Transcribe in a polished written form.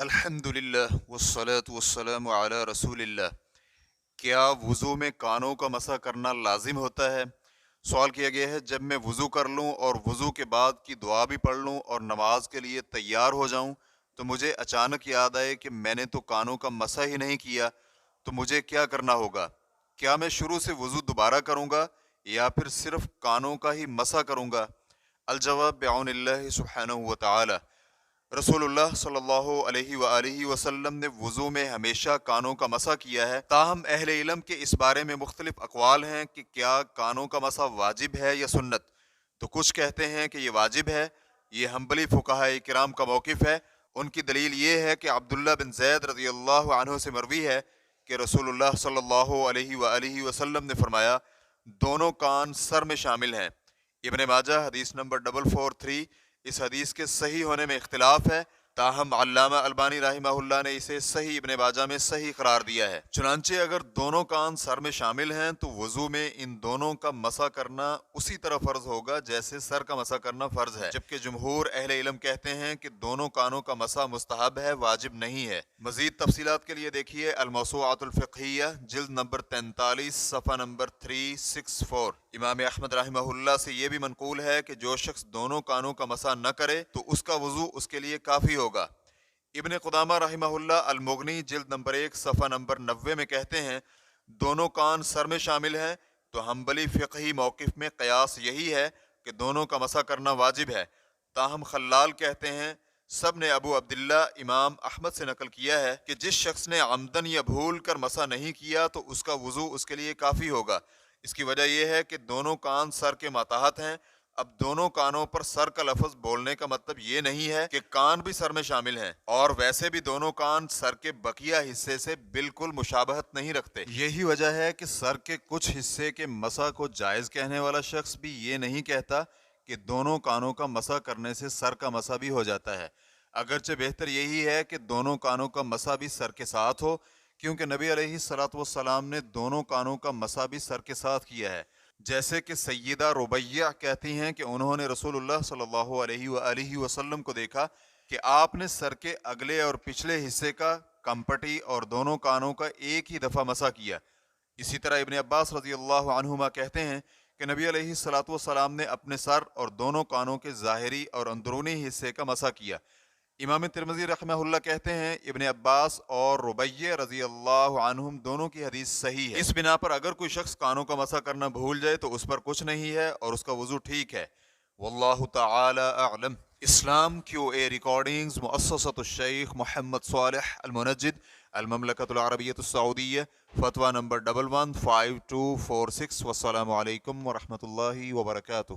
الحمدللہ والصلاة والسلام علی رسول اللہ۔ کیا وضو میں کانوں کا مسح کرنا لازم ہوتا ہے؟ سوال کیا گیا ہے، جب میں وضو کر لوں اور وضو کے بعد کی دعا بھی پڑھ لوں اور نماز کے لیے تیار ہو جاؤں تو مجھے اچانک یاد آئے کہ میں نے تو کانوں کا مسح ہی نہیں کیا، تو مجھے کیا کرنا ہوگا؟ کیا میں شروع سے وضو دوبارہ کروں گا یا پھر صرف کانوں کا ہی مسح کروں گا؟ الجواب بعون اللہ سبحانہ و تعالی۔ رسول اللہ صلی اللہ علیہ وآلہ وسلم نے وضو میں ہمیشہ کانوں کا مسح کیا ہے، تاہم اہل علم کے اس بارے میں مختلف اقوال ہیں کہ کیا کانوں کا مسح واجب ہے یا سنت۔ تو کچھ کہتے ہیں کہ یہ واجب ہے، یہ حنبلی فقہاء کرام کا موقف ہے۔ ان کی دلیل یہ ہے کہ عبداللہ بن زید رضی اللہ عنہ سے مروی ہے کہ رسول اللہ صلی اللہ علیہ وآلہ وسلم نے فرمایا، دونوں کان سر میں شامل ہیں۔ ابن ماجہ حدیث نمبر 443۔ اس حدیث کے صحیح ہونے میں اختلاف ہے، تاہم علامہ البانی رحمہ اللہ نے اسے صحیح ابن ماجہ میں صحیح قرار دیا ہے۔ چنانچہ اگر دونوں کان سر میں شامل ہیں تو وضو میں ان دونوں کا مسح کرنا اسی طرح فرض ہوگا جیسے سر کا مسح کرنا فرض ہے، جبکہ جمہور اہل علم کہتے ہیں کہ دونوں کانوں کا مسح مستحب ہے، واجب نہیں ہے۔ مزید تفصیلات کے لیے دیکھیے الموسوعۃ الفقہیہ جلد نمبر 43 صفحہ نمبر 364۔ امام احمد رحمہ اللہ سے یہ بھی منقول ہے کہ جو شخص دونوں کانوں کا مسح نہ کرے تو اس کا وضو اس کے لیے کافی ہوگا۔ ابن قدامہ رحمہ اللہ المغنی جلد نمبر 1 صفحہ نمبر 90 میں کہتے ہیں، دونوں کان سر میں شامل ہیں تو حنبلی فقہی موقف میں قیاس یہی ہے کہ دونوں کا مسح کرنا واجب ہے۔ تاہم خلال کہتے ہیں، سب نے ابو عبداللہ امام احمد سے نقل کیا ہے کہ جس شخص نے عمدن یا بھول کر مسح نہیں کیا تو اس کا وضو اس کے لیے کافی ہوگا۔ اس کی وجہ یہ ہے کہ دونوں کان سر کے ماتحت ہیں۔ اب دونوں کانوں پر سر کا لفظ بولنے کا مطلب یہ نہیں ہے کہ کان بھی سر میں شامل ہیں، اور ویسے بھی دونوں کان سر کے بقیہ حصے سے بالکل مشابہت نہیں رکھتے۔ یہی وجہ ہے کہ سر کے کچھ حصے کے مسح کو جائز کہنے والا شخص بھی یہ نہیں کہتا کہ دونوں کانوں کا مسح کرنے سے سر کا مسح بھی ہو جاتا ہے، اگرچہ بہتر یہی ہے کہ دونوں کانوں کا مسح بھی سر کے ساتھ ہو، کیونکہ نبی علیہ الصلوۃ والسلام نے دونوں کانوں کا مسح بھی سر کے ساتھ کیا ہے، جیسے کہ سیدہ ربیہ کہتی ہیں کہ انہوں نے رسول اللہ صلی اللہ علیہ وآلہ وسلم کو دیکھا کہ آپ نے سر کے اگلے اور پچھلے حصے کا کمپٹی اور دونوں کانوں کا ایک ہی دفعہ مسح کیا۔ اسی طرح ابن عباس رضی اللہ عنہما کہتے ہیں کہ نبی علیہ الصلوۃ والسلام نے اپنے سر اور دونوں کانوں کے ظاہری اور اندرونی حصے کا مسح کیا۔ امام ترمذی رحمہ اللہ کہتے ہیں، ابن عباس اور ربیہ رضی اللہ عنہم دونوں کی حدیث صحیح ہے۔ اس بنا پر اگر کوئی شخص کانوں کا مسح کرنا بھول جائے تو اس پر کچھ نہیں ہے اور اس کا وضو ٹھیک ہے۔ واللہ تعالی اعلم۔ اسلام کیو اے ریکارڈنگز، مؤسسۃ الشیخ محمد صالح المنجد، المملکۃ العربیۃ السعودیہ، فتویٰ نمبر 115246۔ والسلام علیکم ورحمۃ اللہ وبرکاتہ۔